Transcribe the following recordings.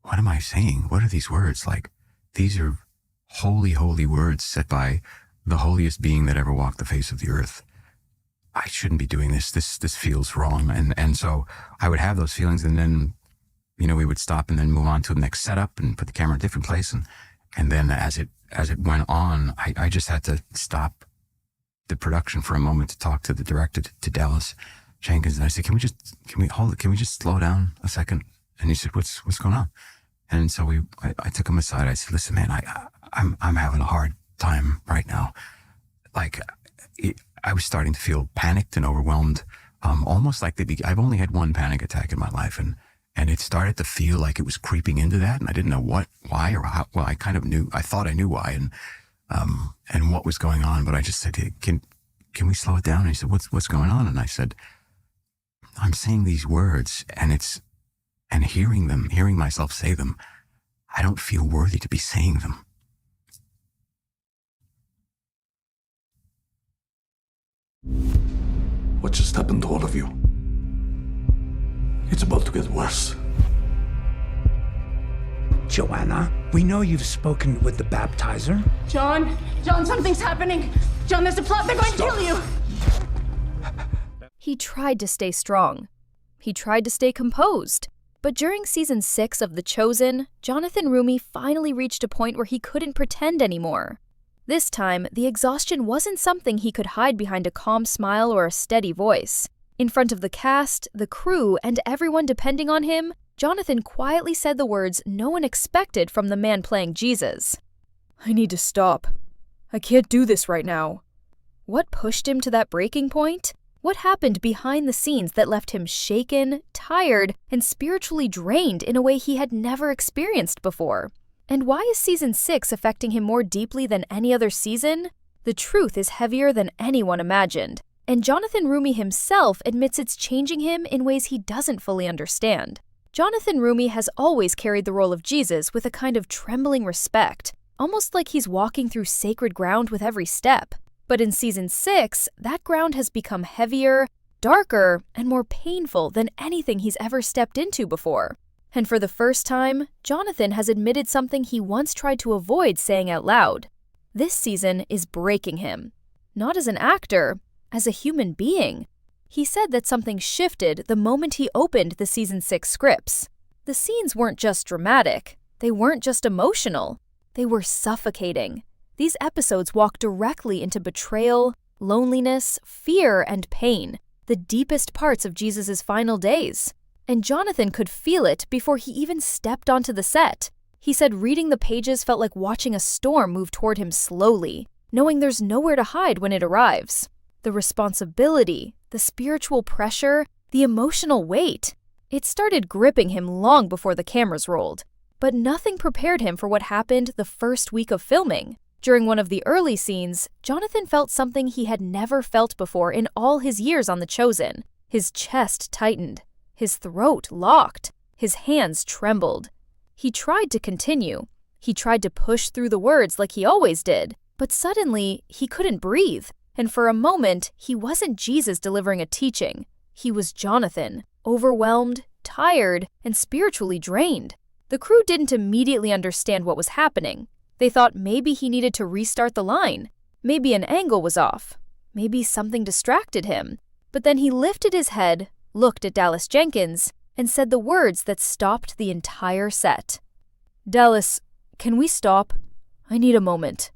what am I saying? What are these words? Like, these are holy, holy words said by the holiest being that ever walked the face of the earth. I shouldn't be doing this. This feels wrong. And so I would have those feelings, and then, we would stop and then move on to the next setup and put the camera in a different place. And then as it went on, I just had to stop the production for a moment to talk to the director, to Dallas Jenkins. And I said, can we just slow down a second? And he said, what's going on? And so I took him aside. I said, listen, man, I'm having a hard time right now. Like, I was starting to feel panicked and overwhelmed, almost like I've only had one panic attack in my life, and it started to feel like it was creeping into that, and I didn't know why or how. Well, I kind of knew. I thought I knew why, and what was going on. But I just said, hey, can we slow it down? And he said, what's going on? And I said, I'm saying these words, and hearing myself say them, I don't feel worthy to be saying them. What just happened to all of you? It's about to get worse. Joanna, we know you've spoken with the baptizer. John, something's happening. John, there's a plot. They're going to kill you. He tried to stay strong. He tried to stay composed. But during season 6 of The Chosen, Jonathan Roumie finally reached a point where he couldn't pretend anymore. This time, the exhaustion wasn't something he could hide behind a calm smile or a steady voice. In front of the cast, the crew, and everyone depending on him, Jonathan quietly said the words no one expected from the man playing Jesus. I need to stop. I can't do this right now. What pushed him to that breaking point? What happened behind the scenes that left him shaken, tired, and spiritually drained in a way he had never experienced before? And why is season 6 affecting him more deeply than any other season? The truth is heavier than anyone imagined, and Jonathan Roumie himself admits it's changing him in ways he doesn't fully understand. Jonathan Roumie has always carried the role of Jesus with a kind of trembling respect, almost like he's walking through sacred ground with every step. But in season 6, that ground has become heavier, darker, and more painful than anything he's ever stepped into before. And for the first time, Jonathan has admitted something he once tried to avoid saying out loud. This season is breaking him. Not as an actor, as a human being. He said that something shifted the moment he opened the season 6 scripts. The scenes weren't just dramatic. They weren't just emotional. They were suffocating. These episodes walk directly into betrayal, loneliness, fear, and pain, the deepest parts of Jesus' final days. And Jonathan could feel it before he even stepped onto the set. He said reading the pages felt like watching a storm move toward him slowly, knowing there's nowhere to hide when it arrives. The responsibility, the spiritual pressure, the emotional weight. It started gripping him long before the cameras rolled. But nothing prepared him for what happened the first week of filming. During one of the early scenes, Jonathan felt something he had never felt before in all his years on The Chosen. His chest tightened. His throat locked. His hands trembled. He tried to continue. He tried to push through the words like he always did. But suddenly, he couldn't breathe. And for a moment, he wasn't Jesus delivering a teaching. He was Jonathan, overwhelmed, tired, and spiritually drained. The crew didn't immediately understand what was happening. They thought maybe he needed to restart the line. Maybe an angle was off. Maybe something distracted him. But then he lifted his head, looked at Dallas Jenkins, and said the words that stopped the entire set. Dallas, can we stop? I need a moment.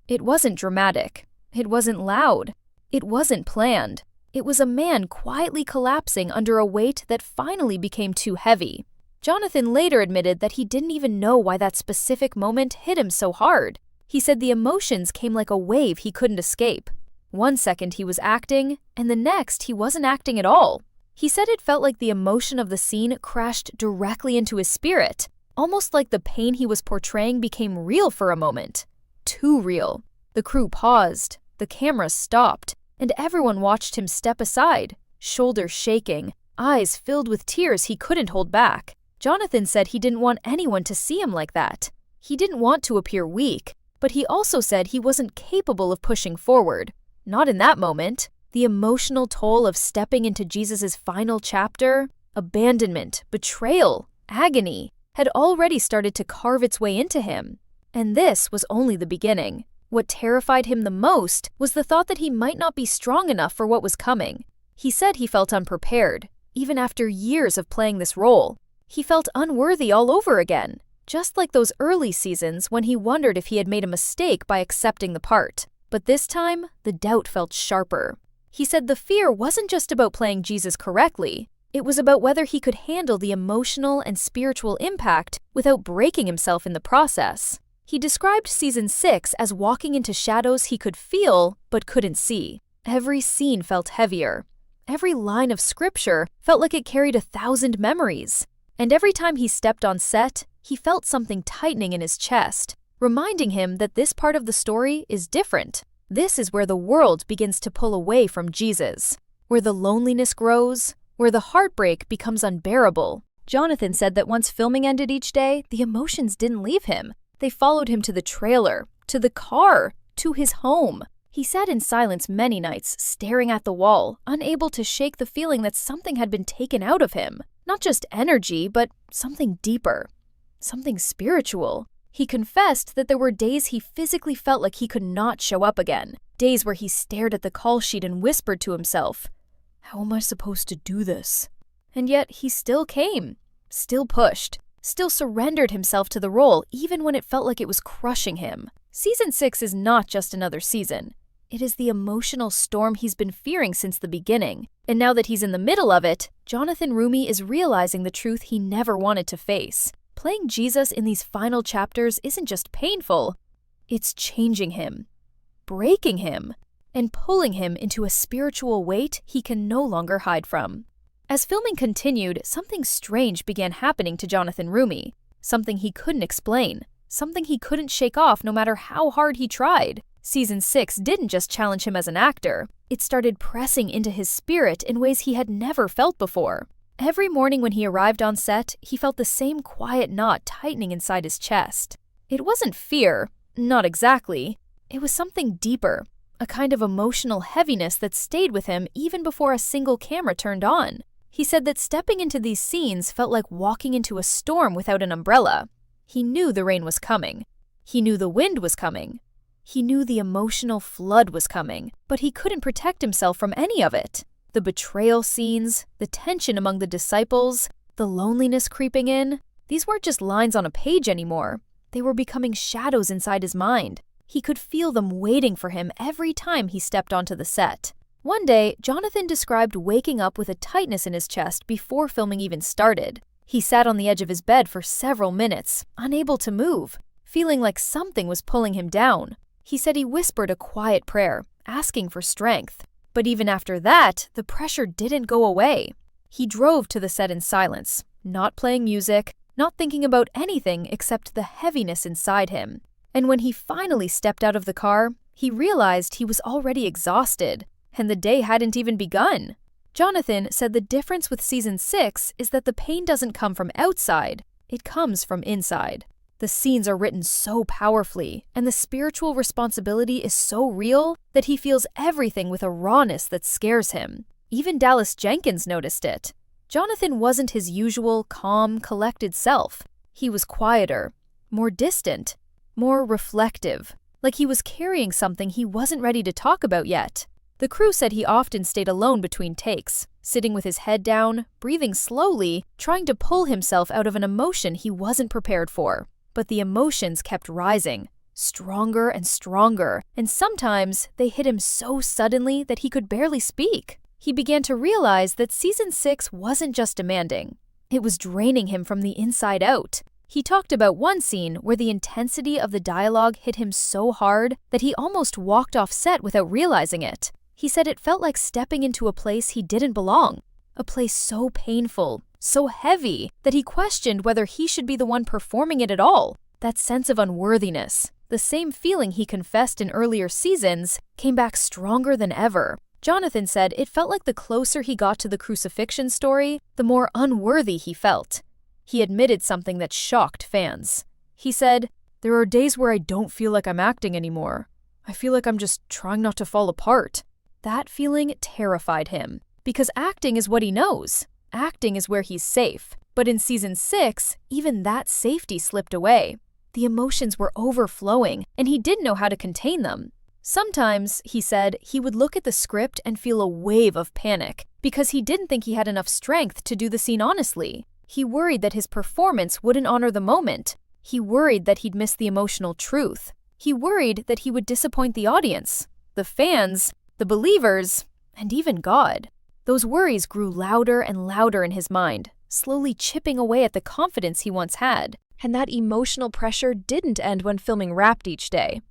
It wasn't dramatic. It wasn't loud. It wasn't planned. It was a man quietly collapsing under a weight that finally became too heavy. Jonathan later admitted that he didn't even know why that specific moment hit him so hard. He said the emotions came like a wave he couldn't escape. One second he was acting, and the next he wasn't acting at all. He said it felt like the emotion of the scene crashed directly into his spirit, almost like the pain he was portraying became real for a moment. Too real. The crew paused, the camera stopped, and everyone watched him step aside, shoulders shaking, eyes filled with tears he couldn't hold back. Jonathan said he didn't want anyone to see him like that. He didn't want to appear weak, but he also said he wasn't capable of pushing forward. Not in that moment. The emotional toll of stepping into Jesus' final chapter, abandonment, betrayal, agony. had already started to carve its way into him. And this was only the beginning. What terrified him the most was the thought that he might not be strong enough for what was coming. He said he felt unprepared, even after years of playing this role. He felt unworthy all over again, just like those early seasons when he wondered if he had made a mistake by accepting the part. But this time, the doubt felt sharper. He said the fear wasn't just about playing Jesus correctly. It was about whether he could handle the emotional and spiritual impact without breaking himself in the process. He described season 6 as walking into shadows he could feel but couldn't see. Every scene felt heavier. Every line of scripture felt like it carried 1,000 memories. And every time he stepped on set, he felt something tightening in his chest, reminding him that this part of the story is different. This is where the world begins to pull away from Jesus, where the loneliness grows, where the heartbreak becomes unbearable. Jonathan said that once filming ended each day, the emotions didn't leave him. They followed him to the trailer, to the car, to his home. He sat in silence many nights, staring at the wall, unable to shake the feeling that something had been taken out of him. Not just energy, but something deeper, something spiritual. He confessed that there were days he physically felt like he could not show up again. Days where he stared at the call sheet and whispered to himself, "How am I supposed to do this?" And yet he still came, still pushed, still surrendered himself to the role even when it felt like it was crushing him. Season 6 is not just another season. It is the emotional storm he's been fearing since the beginning. And now that he's in the middle of it, Jonathan Roumie is realizing the truth he never wanted to face. Playing Jesus in these final chapters isn't just painful, it's changing him, breaking him, and pulling him into a spiritual weight he can no longer hide from. As filming continued, something strange began happening to Jonathan Roumie. Something he couldn't explain. Something he couldn't shake off no matter how hard he tried. Season 6 didn't just challenge him as an actor. It started pressing into his spirit in ways he had never felt before. Every morning when he arrived on set, he felt the same quiet knot tightening inside his chest. It wasn't fear, not exactly. It was something deeper, a kind of emotional heaviness that stayed with him even before a single camera turned on. He said that stepping into these scenes felt like walking into a storm without an umbrella. He knew the rain was coming. He knew the wind was coming. He knew the emotional flood was coming, but he couldn't protect himself from any of it. The betrayal scenes, the tension among the disciples, the loneliness creeping in, these weren't just lines on a page anymore. They were becoming shadows inside his mind. He could feel them waiting for him every time he stepped onto the set. One day, Jonathan described waking up with a tightness in his chest before filming even started. He sat on the edge of his bed for several minutes, unable to move, feeling like something was pulling him down. He said he whispered a quiet prayer, asking for strength. But even after that, the pressure didn't go away. He drove to the set in silence, not playing music, not thinking about anything except the heaviness inside him. And when he finally stepped out of the car, he realized he was already exhausted, and the day hadn't even begun. Jonathan said the difference with season 6 is that the pain doesn't come from outside, it comes from inside. The scenes are written so powerfully, and the spiritual responsibility is so real that he feels everything with a rawness that scares him. Even Dallas Jenkins noticed it. Jonathan wasn't his usual calm, collected self. He was quieter, more distant, more reflective, like he was carrying something he wasn't ready to talk about yet. The crew said he often stayed alone between takes, sitting with his head down, breathing slowly, trying to pull himself out of an emotion he wasn't prepared for. But the emotions kept rising, stronger and stronger, and sometimes they hit him so suddenly that he could barely speak. He began to realize that season 6 wasn't just demanding. It was draining him from the inside out. He talked about one scene where the intensity of the dialogue hit him so hard that he almost walked off set without realizing it. He said it felt like stepping into a place he didn't belong, a place so painful, so heavy, that he questioned whether he should be the one performing it at all. That sense of unworthiness, the same feeling he confessed in earlier seasons, came back stronger than ever. Jonathan said it felt like the closer he got to the crucifixion story, the more unworthy he felt. He admitted something that shocked fans. He said, "There are days where I don't feel like I'm acting anymore. I feel like I'm just trying not to fall apart." That feeling terrified him, because acting is what he knows. Acting is where he's safe. But in season 6, even that safety slipped away. The emotions were overflowing, and he didn't know how to contain them. Sometimes, he said, he would look at the script and feel a wave of panic because he didn't think he had enough strength to do the scene honestly. He worried that his performance wouldn't honor the moment. He worried that he'd miss the emotional truth. He worried that he would disappoint the audience, the fans, the believers, and even God. Those worries grew louder and louder in his mind, slowly chipping away at the confidence he once had. And that emotional pressure didn't end when filming Wrapped each day.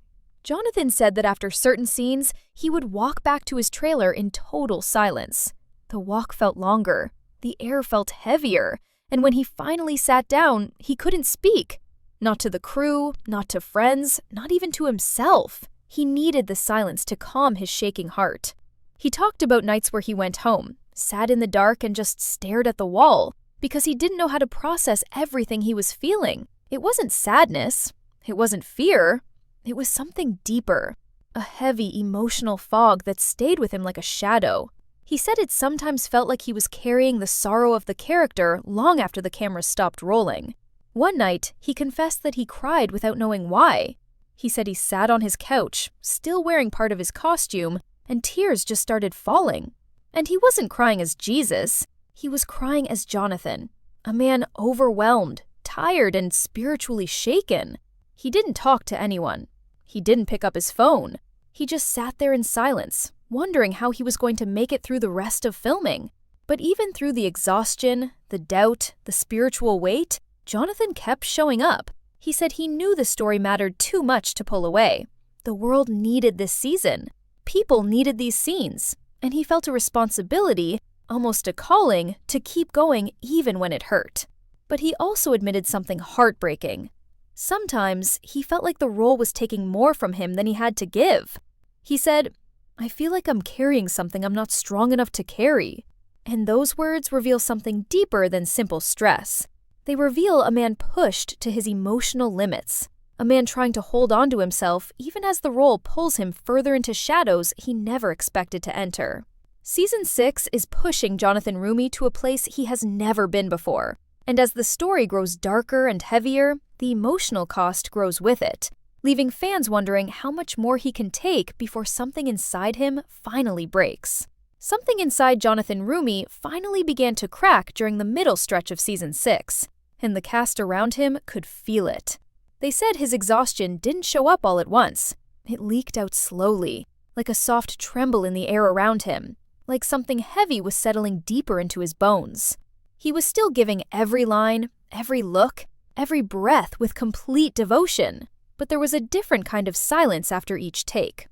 Jonathan said that after certain scenes, he would walk back to his trailer in total silence. The walk felt longer, the air felt heavier, and when he finally sat down, he couldn't speak. Not to the crew, not to friends, not even to himself. He needed the silence to calm his shaking heart. He talked about nights where he went home, sat in the dark and just stared at the wall, because he didn't know how to process everything he was feeling. It wasn't sadness. It wasn't fear. It was something deeper, a heavy emotional fog that stayed with him like a shadow. He said it sometimes felt like he was carrying the sorrow of the character long after the camera stopped rolling. One night, he confessed that he cried without knowing why. He said he sat on his couch, still wearing part of his costume, and tears just started falling. And he wasn't crying as Jesus. He was crying as Jonathan, a man overwhelmed, tired, and spiritually shaken. He didn't talk to anyone. He didn't pick up his phone. He just sat there in silence, wondering how he was going to make it through the rest of filming. But even through the exhaustion, the doubt, the spiritual weight, Jonathan kept showing up. He said he knew the story mattered too much to pull away. The world needed this season. People needed these scenes. And he felt a responsibility, almost a calling, to keep going even when it hurt. But he also admitted something heartbreaking. Sometimes, he felt like the role was taking more from him than he had to give. He said, "I feel like I'm carrying something I'm not strong enough to carry." And those words reveal something deeper than simple stress. They reveal a man pushed to his emotional limits, a man trying to hold on to himself even as the role pulls him further into shadows he never expected to enter. Season 6 is pushing Jonathan Roumie to a place he has never been before. And as the story grows darker and heavier, the emotional cost grows with it, leaving fans wondering how much more he can take before something inside him finally breaks. Something inside Jonathan Roumie finally began to crack during the middle stretch of season 6, and the cast around him could feel it. They said his exhaustion didn't show up all at once. It leaked out slowly, like a soft tremble in the air around him, like something heavy was settling deeper into his bones. He was still giving every line, every look, every breath with complete devotion, but there was a different kind of silence after each take.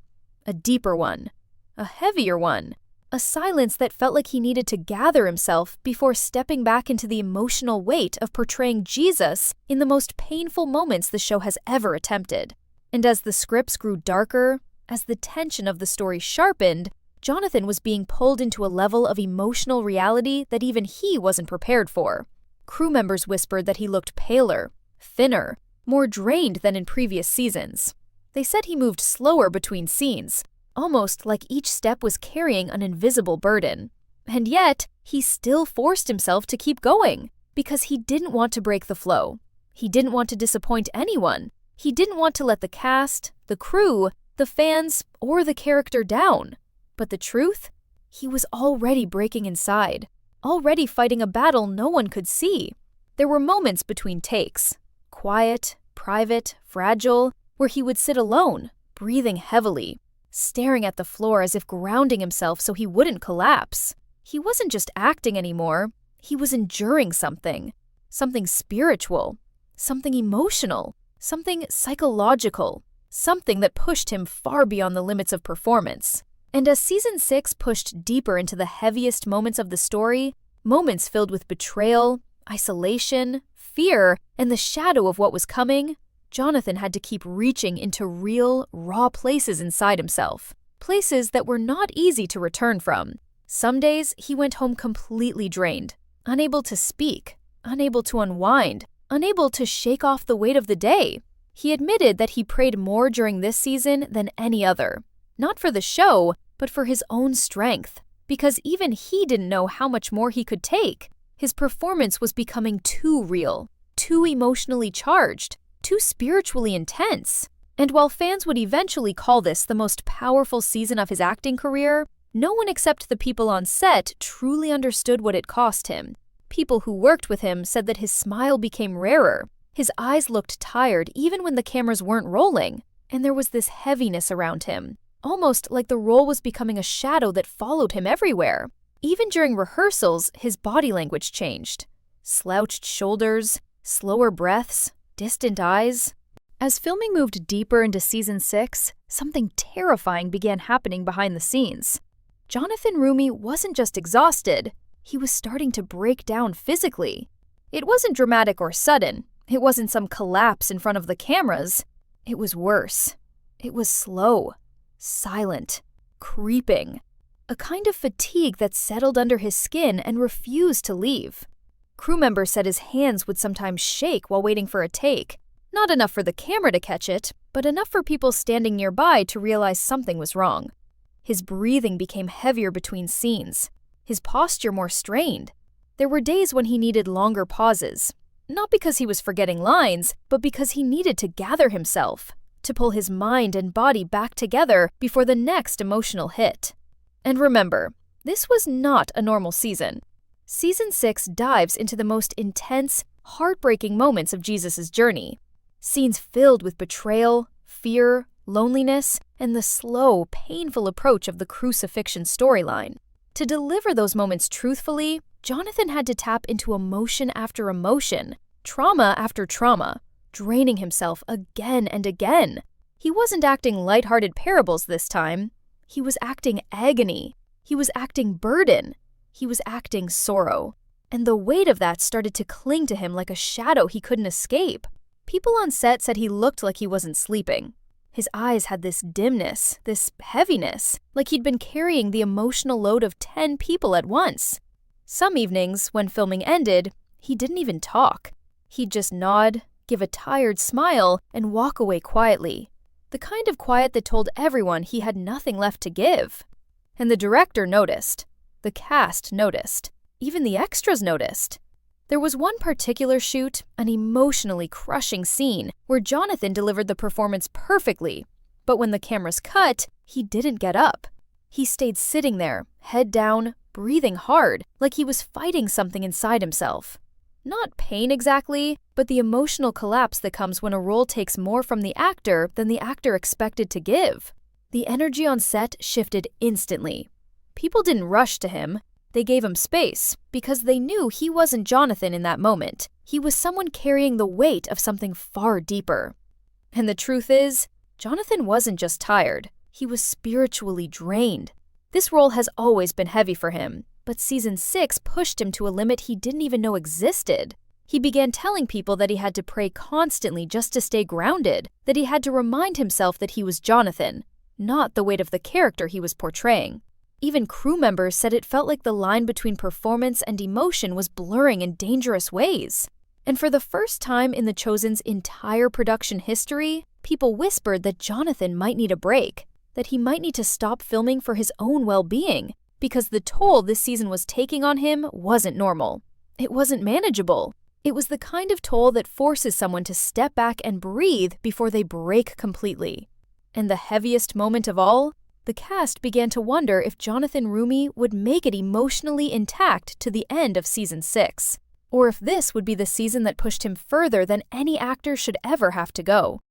A deeper one, a heavier one, a silence that felt like he needed to gather himself before stepping back into the emotional weight of portraying Jesus in the most painful moments the show has ever attempted. And as the scripts grew darker, as the tension of the story sharpened, Jonathan was being pulled into a level of emotional reality that even he wasn't prepared for. Crew members whispered that he looked paler, thinner, more drained than in previous seasons. They said he moved slower between scenes, almost like each step was carrying an invisible burden. And yet, he still forced himself to keep going, because he didn't want to break the flow. He didn't want to disappoint anyone. He didn't want to let the cast, the crew, the fans, or the character down. But the truth? He was already breaking inside, already fighting a battle no one could see. There were moments between takes, quiet, private, fragile, where he would sit alone, breathing heavily, staring at the floor as if grounding himself so he wouldn't collapse. He wasn't just acting anymore, he was enduring something spiritual, something emotional, something psychological, something that pushed him far beyond the limits of performance. And as season 6 pushed deeper into the heaviest moments of the story, moments filled with betrayal, isolation, fear, and the shadow of what was coming, Jonathan had to keep reaching into real, raw places inside himself. Places that were not easy to return from. Some days, he went home completely drained, unable to speak, unable to unwind, unable to shake off the weight of the day. He admitted that he prayed more during this season than any other. Not for the show, but for his own strength, because even he didn't know how much more he could take. His performance was becoming too real, too emotionally charged, too spiritually intense. And while fans would eventually call this the most powerful season of his acting career, no one except the people on set truly understood what it cost him. People who worked with him said that his smile became rarer. His eyes looked tired even when the cameras weren't rolling, and there was this heaviness around him, almost like the role was becoming a shadow that followed him everywhere. Even during rehearsals, his body language changed. Slouched shoulders, slower breaths, distant eyes. As filming moved deeper into season 6, something terrifying began happening behind the scenes. Jonathan Roumie wasn't just exhausted, he was starting to break down physically. It wasn't dramatic or sudden. It wasn't some collapse in front of the cameras. It was worse. It was slow, silent, creeping. A kind of fatigue that settled under his skin and refused to leave. Crew members said his hands would sometimes shake while waiting for a take. Not enough for the camera to catch it, but enough for people standing nearby to realize something was wrong. His breathing became heavier between scenes, his posture more strained. There were days when he needed longer pauses, not because he was forgetting lines, but because he needed to gather himself, to pull his mind and body back together before the next emotional hit. And remember, this was not a normal season. Season 6 dives into the most intense, heartbreaking moments of Jesus' journey. Scenes filled with betrayal, fear, loneliness, and the slow, painful approach of the crucifixion storyline. To deliver those moments truthfully, Jonathan had to tap into emotion after emotion, trauma after trauma, draining himself again and again. He wasn't acting lighthearted parables this time. He was acting agony. He was acting burden. He was acting sorrow. And the weight of that started to cling to him like a shadow he couldn't escape. People on set said he looked like he wasn't sleeping. His eyes had this dimness, this heaviness, like he'd been carrying the emotional load of 10 people at once. Some evenings, when filming ended, he didn't even talk. He'd just nod, give a tired smile, and walk away quietly. The kind of quiet that told everyone he had nothing left to give. And the director noticed. The cast noticed. Even the extras noticed. There was one particular shoot, an emotionally crushing scene, where Jonathan delivered the performance perfectly. But when the cameras cut, he didn't get up. He stayed sitting there, head down, breathing hard, like he was fighting something inside himself. Not pain exactly, but the emotional collapse that comes when a role takes more from the actor than the actor expected to give. The energy on set shifted instantly. People didn't rush to him. They gave him space because they knew he wasn't Jonathan in that moment. He was someone carrying the weight of something far deeper. And the truth is, Jonathan wasn't just tired. He was spiritually drained. This role has always been heavy for him, but season 6 pushed him to a limit he didn't even know existed. He began telling people that he had to pray constantly just to stay grounded, that he had to remind himself that he was Jonathan, not the weight of the character he was portraying. Even crew members said it felt like the line between performance and emotion was blurring in dangerous ways. And for the first time in The Chosen's entire production history, people whispered that Jonathan might need a break, that he might need to stop filming for his own well-being, because the toll this season was taking on him wasn't normal. It wasn't manageable. It was the kind of toll that forces someone to step back and breathe before they break completely. And the heaviest moment of all? The cast began to wonder if Jonathan Roumie would make it emotionally intact to the end of season 6, or if this would be the season that pushed him further than any actor should ever have to go.